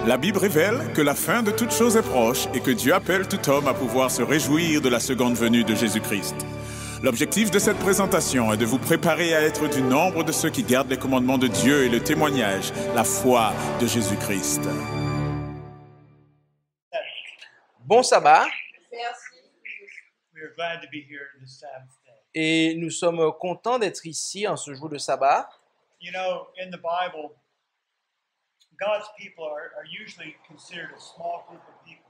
La Bible révèle que la fin de toute chose est proche et que Dieu appelle tout homme à pouvoir se réjouir de la seconde venue de Jésus-Christ. L'objectif de cette présentation est de vous préparer à être du nombre de ceux qui gardent les commandements de Dieu et le témoignage, la foi de Jésus-Christ. Bon sabbat, We are glad to be here this Sabbath day. et nous sommes contents d'être ici en ce jour de sabbat. You know, in the Bible, God's people are usually considered a small group of people.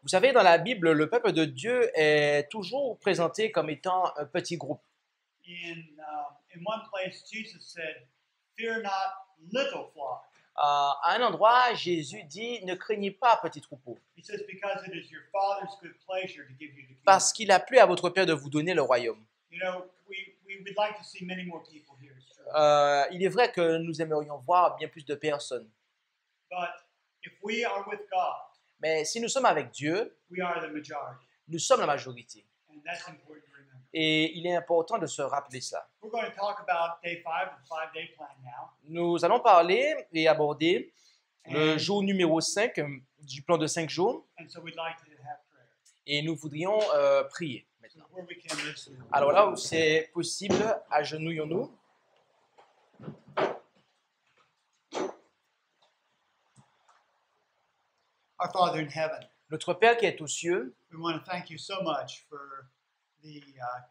Vous savez, dans la Bible, le peuple de Dieu est toujours présenté comme étant un petit groupe. In one place, Jesus said, "Fear not, little flock." À un endroit, Jésus dit « Ne craignez pas, petit troupeau, He says, "Because it is your Father's good pleasure to give you the kingdom." parce qu'il a plu à votre Père de vous donner le royaume. » You know, we would like to see many more people here. It's true. Il est vrai que nous aimerions voir bien plus de personnes. But if we are with God, Mais si nous sommes avec Dieu, we are the majority. nous sommes la majorité. And that's important to remember. Et il est important de se rappeler ça. We're going to talk about day 5 of the 5-day plan now. Nous allons parler et aborder le And- jour numéro 5 du plan de 5 jours. And so we'd like to have prayer. Et nous voudrions prier maintenant. Where we can listen. Alors là où c'est possible, agenouillons-nous. Our Father in heaven, Notre Père qui est aux cieux, we want to thank you so much for the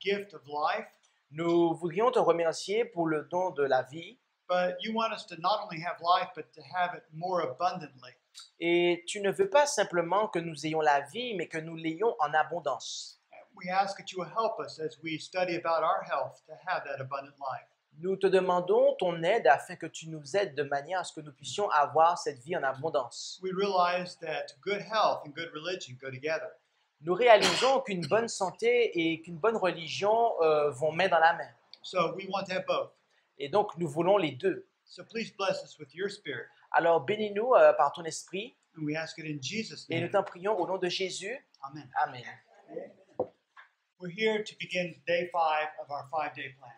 gift of life, nous voudrions te remercier pour le don de la vie. but you want us to not only have life, but to have it more abundantly. Et tu ne veux pas simplement que nous ayons la vie, mais que nous l'ayons en abondance. We ask that you will help us as we study about our health to have that abundant life. Nous te demandons ton aide afin que tu nous aides de manière à ce que nous puissions avoir cette vie en abondance. We realize that good health and good religion go together. Nous réalisons qu'une bonne santé et qu'une bonne religion vont main dans la main. So we want to have both. Et donc, nous voulons les deux. So please bless us with your spirit. Alors, bénis-nous par ton esprit And we ask it in Jesus' et nous name. t'en prions au nom de Jésus. Amen. Amen. We're here to begin day 5 of our 5-day plan.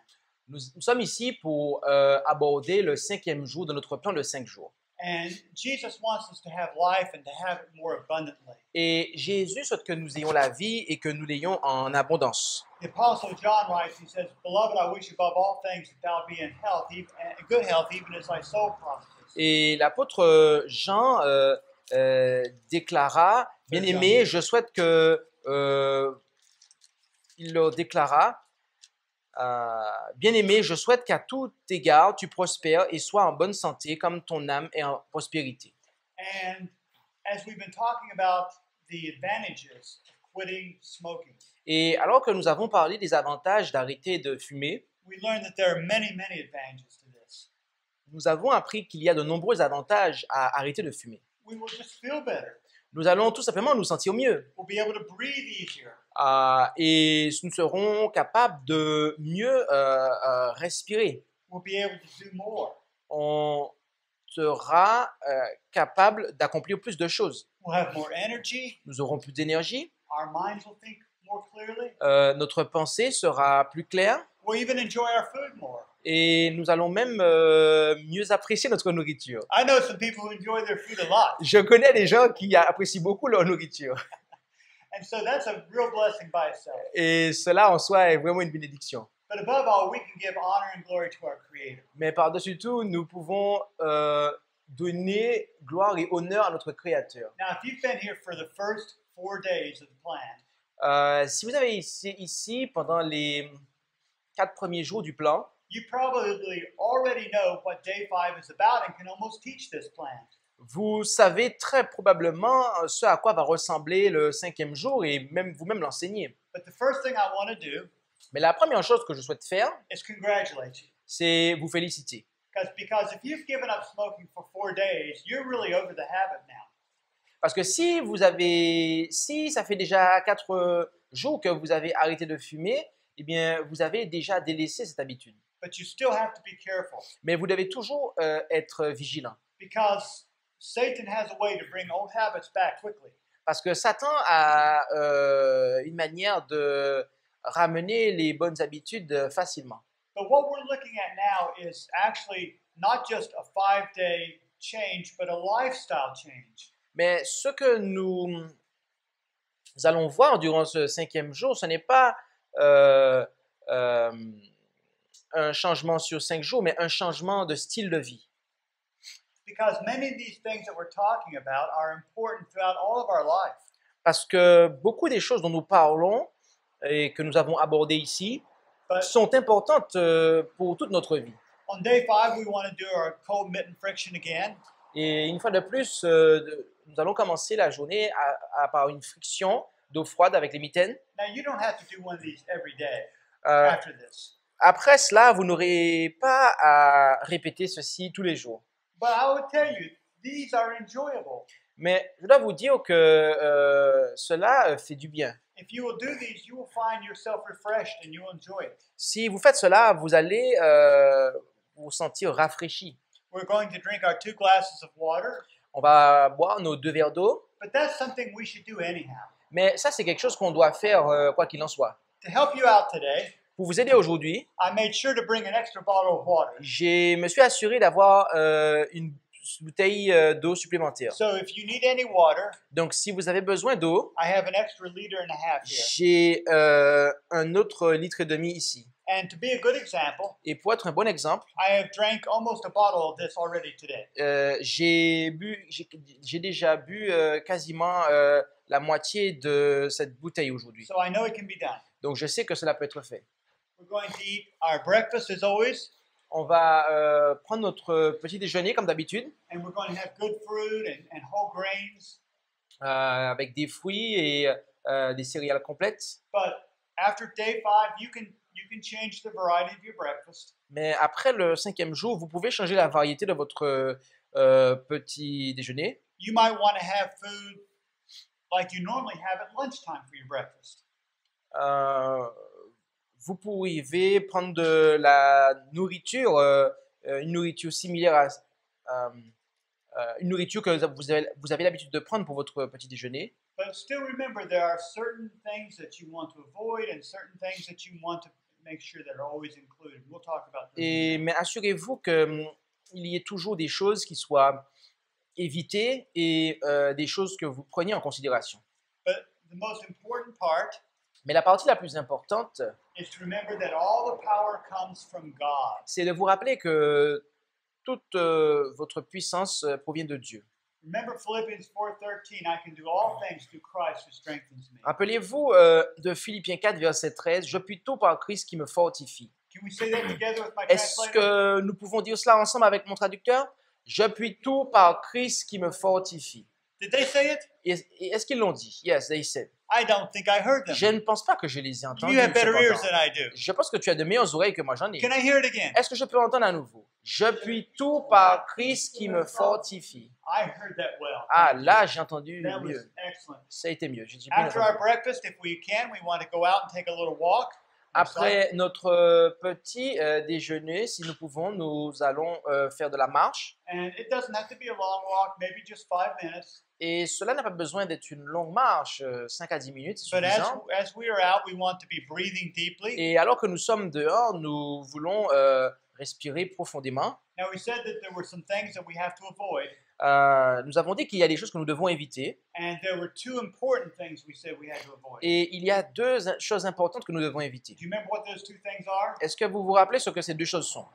Nous sommes ici pour aborder le 5e jour de notre plan de 5 jours. And Jesus wants us to have life and to have it more abundantly. Et Jésus souhaite que nous ayons la vie et que nous l'ayons en abondance. The Apostle John writes, he says, "Beloved, I wish above all things that thou be in health, in good health, even as thy soul prospers." Et l'apôtre Jean déclara, bien-aimé, je souhaite que, il leur déclara, bien-aimé, je souhaite qu'à tout égard tu prospères et sois en bonne santé comme ton âme est en prospérité. And as we've been talking about the advantages of quitting smoking, Et alors que nous avons parlé des avantages d'arrêter de fumer, we learned that there are many, many advantages to this. nous avons appris qu'il y a de nombreux avantages à arrêter de fumer. We will just feel better. Nous allons tout simplement nous sentir mieux. We'll be able to breathe easier. Et nous serons capables de mieux respirer. We'll be able to do more. On sera capable d'accomplir plus de choses. We'll have more energy. Nous aurons plus d'énergie, Our minds will think more clearly. notre pensée sera plus claire We'll even enjoy our food more. et nous allons même mieux apprécier notre nourriture. I know some people who enjoy their food a lot. Je connais des gens qui apprécient beaucoup leur nourriture And so that's a real blessing by itself. et cela en soi est vraiment une bénédiction. But above all, we can give honor and glory to our Creator. Mais par-dessus tout, nous pouvons donner gloire et honneur à notre Créateur. Now, if you've been here for the first 4 days of the plan, Si vous avez été ici pendant les 4 premiers jours du plan, you probably already know what day 5 is about and can almost teach this plan. vous savez très probablement ce à quoi va ressembler le 5e jour et même vous-même l'enseigner. But the first thing I want to do Mais la première chose que je souhaite faire, is congratulate you. c'est vous féliciter. Because if you've given up smoking for 4 days, you're really over the habit now. Parce que si ça fait déjà 4 jours que vous avez arrêté de fumer, eh bien, vous avez déjà délaissé cette habitude. But you still have to be careful Mais vous devez toujours être vigilant. because Satan has a way to bring old habits back quickly. Parce que Satan a une manière de ramener les bonnes habitudes facilement. But what we're looking at now is actually not just a 5-day change, but a lifestyle change. Mais ce que nous allons voir durant ce 5e jour, ce n'est pas euh, un changement sur 5 jours, mais un changement de style de vie. Because many of these things that we're talking about are important throughout all of our life. Parce que beaucoup des choses dont nous parlons et que nous avons abordées ici But sont importantes pour toute notre vie. on day 5, we want to do our cold mitten friction again. Et une fois de plus, nous allons commencer la journée par une friction d'eau froide avec les mitaines. Now, you don't have to do one of these every day Euh, after this. après cela, vous n'aurez pas à répéter ceci tous les jours. But I would tell you, these are enjoyable. Mais je dois vous dire que cela fait du bien. If you will do these, you will find yourself refreshed and you'll enjoy it. Si vous faites cela, vous allez vous sentir rafraîchi. We're going to drink our 2 glasses of water, On va boire nos 2 verres d'eau. but that's something we should do anyhow. Mais ça, c'est quelque chose qu'on doit faire quoi qu'il en soit. To help you out today, Pour vous aider aujourd'hui, I made sure to bring an extra bottle of water. je me suis assuré d'avoir une bouteille d'eau supplémentaire. So if you need any water, Donc, si vous avez besoin d'eau, I have an extra liter and a half here. j'ai un autre litre et demi ici. And to be a good example, Et pour être un bon exemple, I have drank almost a bottle of this already today. j'ai déjà bu quasiment la moitié de cette bouteille aujourd'hui. So I know it can be done. Donc, je sais que cela peut être fait. We're going to eat our breakfast as always, On va prendre notre petit déjeuner comme d'habitude, and we're going to have good fruit and whole grains. avec des fruits et des céréales complètes. But after day 5, you can change the variety of your breakfast. Mais après le 5e jour, vous pouvez changer la variété de votre petit déjeuner. You might want to have food like you normally have at lunchtime for your breakfast. Vous pouvez prendre de la nourriture, une nourriture similaire à une nourriture que vous avez l'habitude de prendre pour votre petit déjeuner. But still remember, there are certain things that you want to avoid and certain things that you want to make sure that are always included. We'll talk about this. Mais assurez-vous qu'il y ait toujours des choses qui soient évitées et des choses que vous preniez en considération. But the most important part Mais la partie la plus importante, is to remember that all the power comes from God. c'est de vous rappeler que toute votre puissance provient de Dieu. Remember Philippians 4:13, I can do all things through Christ who strengthens me. Rappelez-vous de Philippiens 4, verset 13, « Je puis tout par Christ qui me fortifie ». Can we say that together with my Est-ce translator? que nous pouvons dire cela ensemble avec mon traducteur? « Je puis tout par Christ qui me fortifie Did they say it? ». Est-ce qu'ils l'ont dit? Yes, they said. I don't think I heard them. Je ne pense pas que je les ai entendus. You have better ears cependant. than I do. Je pense que tu as de meilleures oreilles que moi j'en ai. Can I hear it again? Est-ce que je peux entendre à nouveau? Je puis tout par Christ qui me fortifie. I heard that well. Ah, là, j'ai entendu That was mieux. excellent. Ça a été mieux. J'ai dit bien After entendu. our breakfast, if we can, we want to go out and take a little walk. Après notre petit déjeuner, si nous pouvons, nous allons faire de la marche. And it doesn't have to be a long walk, maybe just 5 minutes. Et cela n'a pas besoin d'être une longue marche, 5 à 10 minutes, c'est But suffisant. as we are out, we want to be breathing deeply. Et alors que nous sommes dehors, nous voulons respirer profondément. Now, we said that there were some things that we have to avoid, Nous avons dit qu'il y a des choses que nous devons éviter. and there were 2 important things we said we had to avoid. Et il y a 2 choses importantes que nous devons éviter. Do you remember what those 2 things are? Est-ce que vous vous rappelez ce que ces 2 choses sont?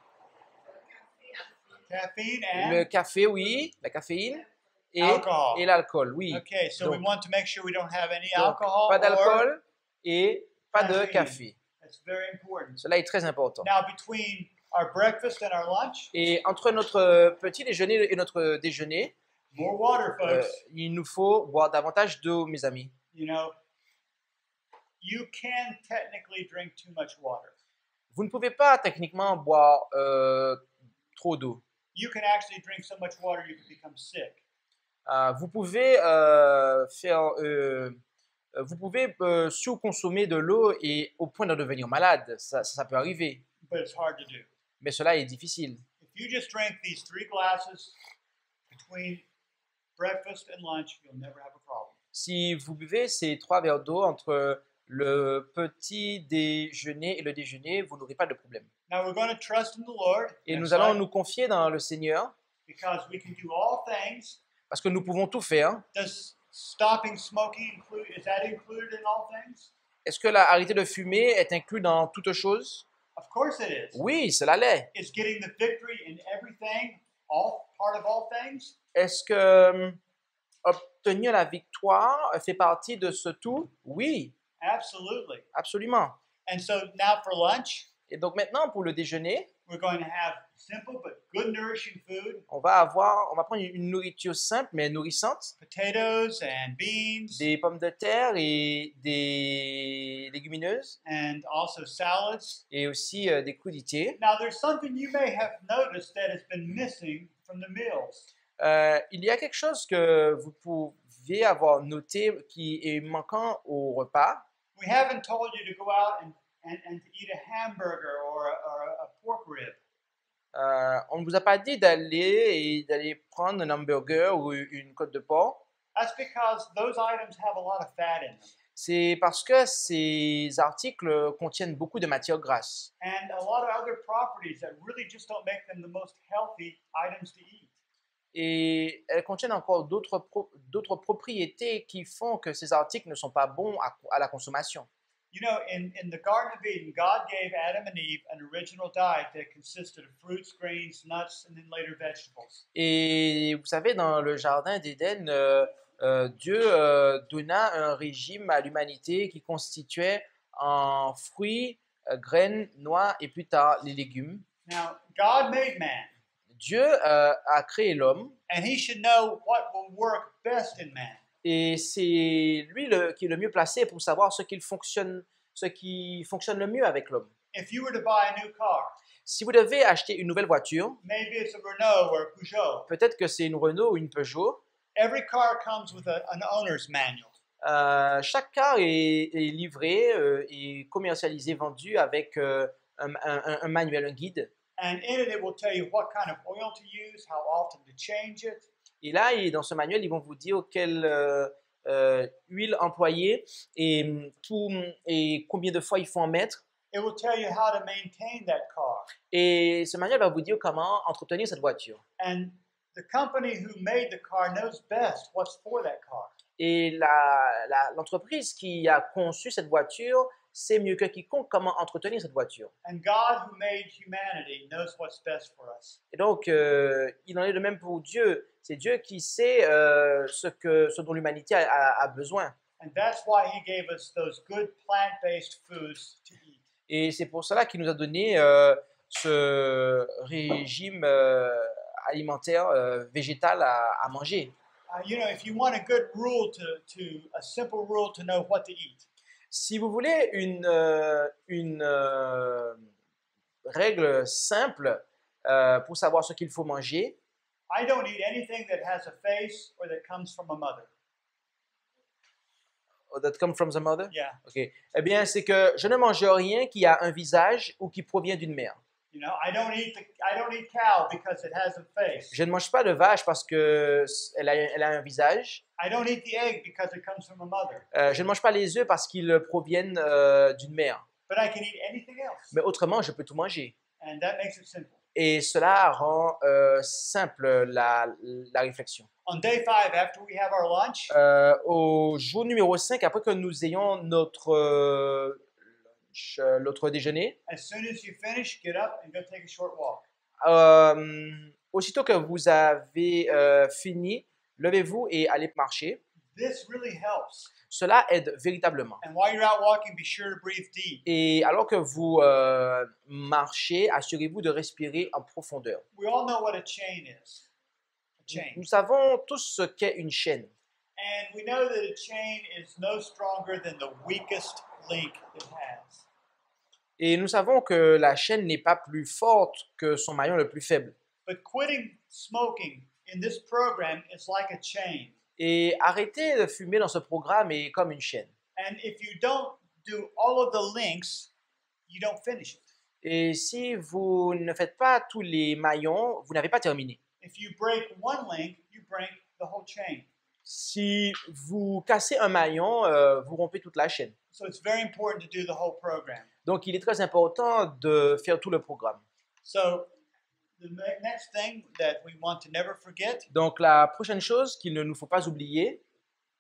Caffeine Le and café, oui, la caféine, et alcohol. l'alcool, oui. Okay, so we Donc- want to make sure we don't have any Donc, alcohol. pas or- d'alcool et pas de Caféine. café. That's very important. Cela est très important. Now, between our breakfast and our lunch, Et entre notre petit déjeuner et notre déjeuner, more water, folks. il nous faut boire davantage d'eau, mes amis. You know, you can technically drink too much water. Vous ne pouvez pas techniquement boire trop d'eau. You can actually drink so much water you can become sick. Vous pouvez surconsommer de l'eau et au point de devenir malade. Ça peut arriver, But it's hard to do. mais cela est difficile. If you just drink these 3 glasses between breakfast and lunch, you'll never have a problem. Si vous buvez ces 3 verres d'eau entre le petit déjeuner et le déjeuner, vous n'aurez pas de problème. Now we're going to trust in the Lord. Et Next nous allons slide. nous confier dans le Seigneur because we can do all things. Parce que nous pouvons tout faire. Does stopping smoking include? Is that included in all things? Est-ce que arrêter de fumer est inclus dans toute chose? Of course it is. Oui, cela l'est. Is getting the victory in everything all part of all things? Est-ce que obtenir la victoire fait partie de ce tout? Oui, Absolutely. absolument. And so now for lunch, Et donc maintenant, pour le déjeuner, we're going to have simple but good nourishing food, on va prendre une nourriture simple mais nourrissante, potatoes and beans, des pommes de terre et des légumineuses, and also salads. et aussi des crudités. Now there's something you may have noticed that has been missing from the meals. Il y a quelque chose que vous pouvez avoir noté qui est manquant au repas. We haven't told you to go out and to eat a hamburger or a pork rib. On ne vous a pas dit d'aller prendre un hamburger ou une côte de porc. That's because those items have a lot of fat in them. C'est parce que ces articles contiennent beaucoup de matières grasses. And a lot of other properties that really just don't make them the most healthy items to eat. Et elles contiennent encore d'autres propriétés qui font que ces articles ne sont pas bons à la consommation. You know, in the Garden of Eden, God gave Adam and Eve an original diet that consisted of fruits, grains, nuts, and then later vegetables. Et vous savez, dans le jardin d'Éden, Dieu donna un régime à l'humanité qui constituait en fruits, graines, noix et plus tard les légumes. Now, God made man, Dieu a créé l'homme and he should know what will work best in man. et c'est lui qui est le mieux placé pour savoir ce qui fonctionne le mieux avec l'homme. If you were to buy a new car, Si vous devez acheter une nouvelle voiture, maybe it's a Renault or a Peugeot. peut-être que c'est une Renault ou une Peugeot, Every car comes with an owner's manual. chaque car est livré et commercialisé, vendu avec un manuel, un guide. And in it will tell you what kind of oil to use, how often to change it. Et là, dans ce manuel, ils vont vous dire quelle huile employer et combien de fois il faut en mettre. It will tell you how to maintain that car. Et ce manuel va vous dire comment entretenir cette voiture. And the company who made the car knows best what's for that car. Et l'entreprise qui a conçu cette voiture sait mieux que quiconque comment entretenir cette voiture. And God who made humanity knows what's best for us. Et donc, il en est de même pour Dieu. C'est Dieu qui sait ce dont l'humanité a besoin. And that's why he gave us those good plant-based foods to eat. Et c'est pour cela qu'il nous a donné ce régime alimentaire végétal à manger. You know, if you want a good rule a simple rule to know what to eat, Si vous voulez une règle simple pour savoir ce qu'il faut manger, I don't eat anything that has a face or that comes from a mother. that come from the mother? Yeah. Okay. Eh bien, c'est que je ne mange rien qui a un visage ou qui provient d'une mère. You know, I don't eat cow because it has a face. Je ne mange pas de vache parce que elle a un visage. I don't eat the egg because it comes from a mother. Je ne mange pas les œufs parce qu'ils proviennent d'une mère. But I can eat anything else. Mais autrement, je peux tout manger. And that makes it simple. Et cela rend simple la réflexion. On day 5, after we have our lunch, Au jour numéro 5, après que nous ayons notre déjeuner, as soon as you finish, get up and go take a short walk. Aussitôt que vous avez fini, levez-vous et allez marcher. This really helps. Cela aide véritablement. And while you're out walking, be sure to breathe deep. Et alors que vous marchez, assurez-vous de respirer en profondeur. We all know what a chain is. A chain. Nous savons tous ce qu'est une chaîne. And we know that a chain is no stronger than the weakest link it has. Et nous savons que la chaîne n'est pas plus forte que son maillon le plus faible. But quitting smoking in this program is like a chain. Et arrêter de fumer dans ce programme est comme une chaîne. And if you don't do all of the links, you don't finish it. Et si vous ne faites pas tous les maillons, vous n'avez pas terminé. If you break one link, you break the whole chain. Si vous cassez un maillon, vous rompez toute la chaîne. So it's very important to do the whole program. Donc, il est très important de faire tout le programme. So next thing that we want to never forget Donc la prochaine chose qu'il ne nous faut pas oublier,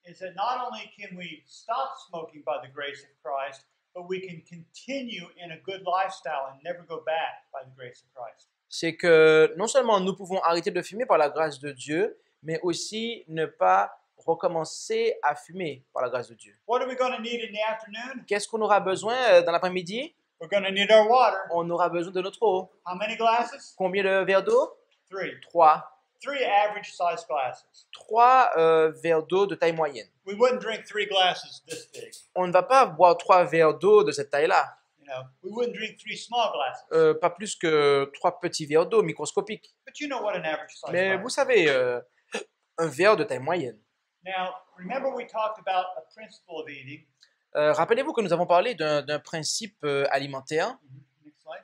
is that not only can we stop smoking by the grace of Christ, but we can continue in a good lifestyle and never go back by the grace of Christ. c'est que non seulement nous pouvons arrêter de fumer par la grâce de Dieu, mais aussi ne pas recommencer à fumer par la grâce de Dieu. What are we going to need in the afternoon? Qu'est-ce qu'on aura besoin dans l'après-midi? We're going to need our water. On aura besoin de notre eau. How many glasses? Combien de verres d'eau? 3. 3. 3 average size glasses. 3 verres d'eau de taille moyenne. We wouldn't drink 3 glasses this big. On ne va pas boire 3 verres d'eau de cette taille-là. You know, we wouldn't drink 3 small glasses. Pas plus que 3 petits verres d'eau microscopiques. But you know what an average size Mais glass vous is. savez, un verre de taille moyenne. Now, remember we talked about a principle of eating. Rappelez-vous que nous avons parlé d'un principe alimentaire, Next slide.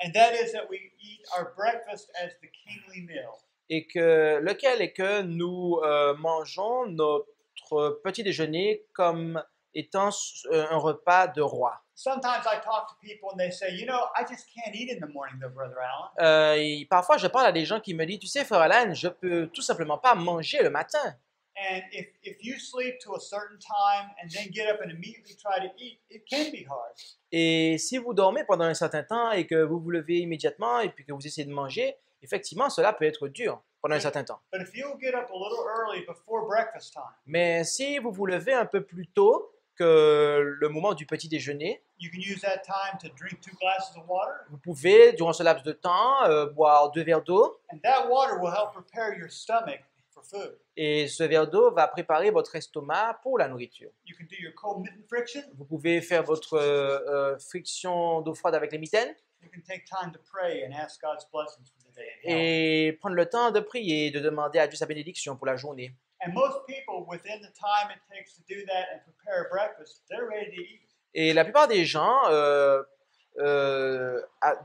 And that is that we eat our breakfast as the kingly meal. et que lequel est que nous mangeons notre petit déjeuner comme étant un repas de roi. Sometimes I talk to people and they say, you know, I just can't eat in the morning though, Brother Allen. Et parfois, je parle à des gens qui me disent, tu sais, frère Alan, je peux tout simplement pas manger le matin. And if you sleep to a certain time and then get up and immediately try to eat, it can be hard. Et si vous dormez pendant un certain temps et que vous vous levez immédiatement et puis que vous essayez de manger, effectivement, cela peut être dur pendant un certain temps. But if you'll get up a little early before breakfast time, Mais si vous vous levez un peu plus tôt que le moment du petit déjeuner, you can use that time to drink 2 glasses of water, vous pouvez, durant ce laps de temps, boire 2 verres d'eau. and that water will help prepare your stomach for food. Et ce verre d'eau va préparer votre estomac pour la nourriture. You can do your cold mitten friction. Vous pouvez faire votre friction d'eau froide avec les mitaines You can take time to pray and ask God's blessings for the day and health. et prendre le temps de prier et de demander à Dieu sa bénédiction pour la journée. And most people, within the time it takes to do that and prepare a breakfast, they're ready to eat. Et la plupart des gens,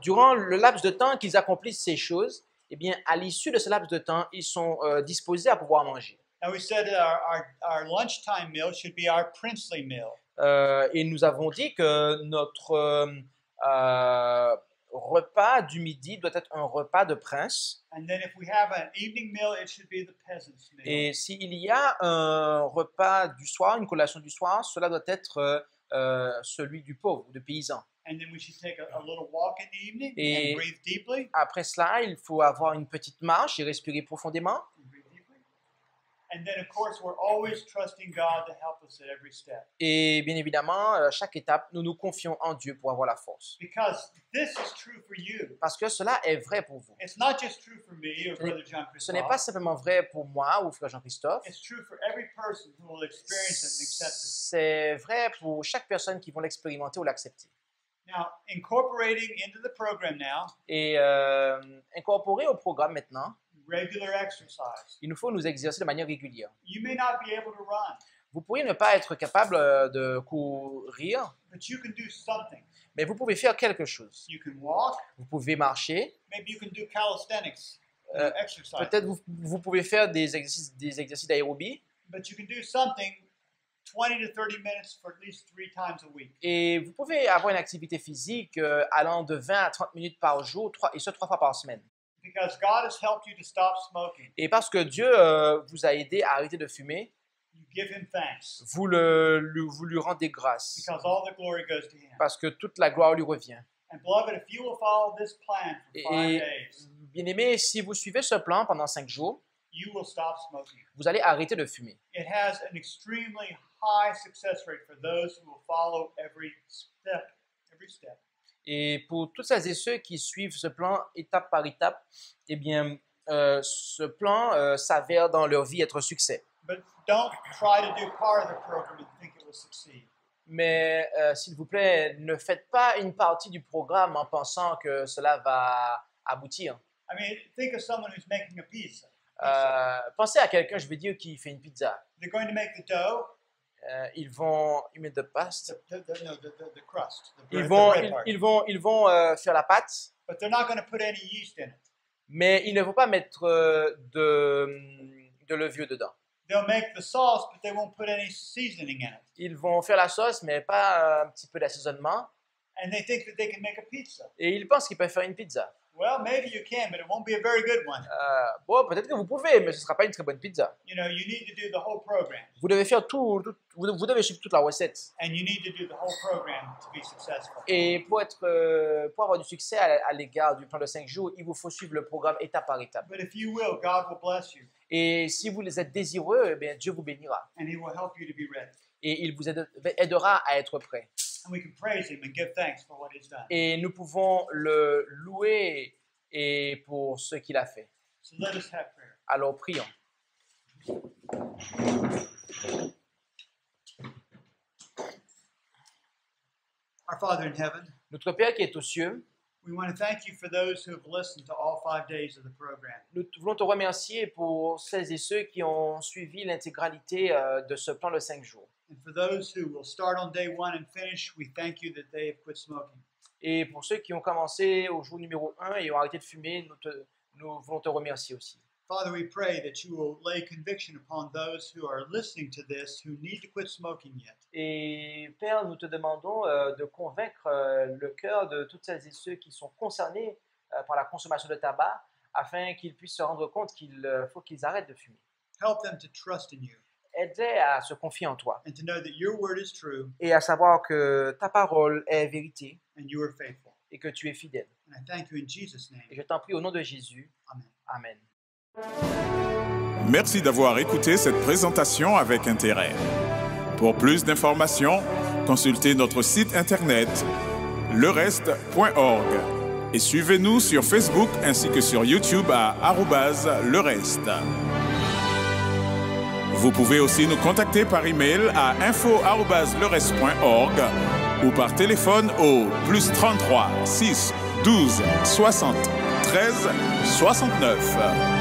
durant le laps de temps qu'ils accomplissent ces choses, eh bien, à l'issue de ce laps de temps, ils sont disposés à pouvoir manger. Now we said that our lunchtime meal should be our princely meal. Et nous avons dit que notre repas du midi doit être un repas de prince. And then if we have an evening meal, it should be the peasant's meal. Et s'il y a un repas du soir, une collation du soir, cela doit être celui du pauvre, du paysan. And then we should take a little walk in the evening Et- and breathe deeply. Après cela, il faut avoir une petite marche et respirer profondément. And breathe deeply. And then, of course, we're always trusting God to help us at every step. Et bien évidemment, à chaque étape, nous nous confions en Dieu pour avoir la force. Because this is true for you. Parce que cela est vrai pour vous. It's not just true for me or Ce n'est- Brother John Ce n'est pas Christophe. simplement vrai pour moi ou frère Jean-Christophe. It's true for every person who will experience it and accept it. C'est vrai pour chaque personne qui va l'expérimenter ou l'accepter. Now, incorporating into the program now, Et incorporer au programme maintenant, regular exercise. il nous faut nous exercer de manière régulière. You may not be able to run, Vous pourriez ne pas être capable de courir, but you can do something. mais vous pouvez faire quelque chose. You can walk, Vous pouvez marcher, maybe you can do calisthenics, exercise, peut-être vous pouvez faire des exercices d'aérobie, but you can do something 20 to 30 minutes for at least 3 times a week. et vous pouvez avoir une activité physique allant de 20 à 30 minutes par jour, et ce 3 fois par semaine. Because God has helped you to stop smoking. Et parce que Dieu vous a aidé à arrêter de fumer, You give Him thanks vous lui rendez grâce, because all the glory goes to Him. parce que toute la gloire lui revient. And beloved, if you will follow this plan for 5 Et days, bien aimé, si vous suivez ce plan pendant 5 jours, you will stop smoking. vous allez arrêter de fumer. It has an extremely high success rate for those who will follow every step. Every step. Et pour toutes celles et ceux qui suivent ce plan étape par étape, eh bien, ce plan s'avère dans leur vie être succès. But don't try to do part of the program and think it will succeed. Mais s'il vous plaît, ne faites pas une partie du programme en pensant que cela va aboutir. I mean, think of someone who's making a pizza. Pensez à quelqu'un, je veux dire, qui fait une pizza. They're going to make the dough, Ils vont mettre de pâte. the crust, the Ils bread, vont, the bread part. ils vont faire la pâte, But they're not going to put any yeast in it. mais ils ne vont pas mettre de levure dedans. They'll make the sauce, but they won't put any seasoning in it. Ils vont faire la sauce, mais pas un petit peu d'assaisonnement. And they think that they can make a pizza. Et ils pensent qu'ils peuvent faire une pizza. Well, maybe you can, but it won't be a very good one. Bon, peut-être que vous pouvez, mais ce ne sera pas une très bonne pizza. You know, you need to do the whole program, Vous devez faire vous devez suivre toute la recette. and you need to do the whole program to be successful. Et pour avoir du succès à l'égard du plan de 5 jours, il vous faut suivre le programme étape par étape. But if you will, God will bless you, Et si vous êtes désireux, eh bien, Dieu vous bénira. and He will help you to be ready. Et il vous aidera à être prêt. And we can praise Him and give thanks for what He's done. Et nous pouvons le louer et pour ce qu'il a fait. So let us have prayer. Alors prions. Our Father in heaven, Notre Père qui est aux cieux, we want to thank you for those who have listened to all 5 days of the program. nous voulons te remercier pour celles et ceux qui ont suivi l'intégralité de ce plan de 5 jours. And for those who will start on day 1 and finish, we thank you that they have quit smoking. Et pour ceux qui ont commencé au jour numéro 1 et ont arrêté de fumer, nous voulons te remercier aussi. Father, we pray that you will lay conviction upon those who are listening to this who need to quit smoking yet. Et Père, nous te demandons de convaincre le cœur de toutes celles et ceux qui sont concernés par la consommation de tabac afin qu'ils puissent se rendre compte qu'il faut qu'ils arrêtent de fumer. Help them to trust in you Aide-les à se confier en toi and to know that your word is true et à savoir que ta parole est vérité and you are faithful. et que tu es fidèle. And I thank you in Jesus' name. Et je t'en prie au nom de Jésus. Amen. Amen. Merci d'avoir écouté cette présentation avec intérêt. Pour plus d'informations, consultez notre site internet lereste.org et suivez-nous sur Facebook ainsi que sur YouTube à @lereste. Vous pouvez aussi nous contacter par email à info@lereste.org ou par téléphone au +33 6 12 60 13 69.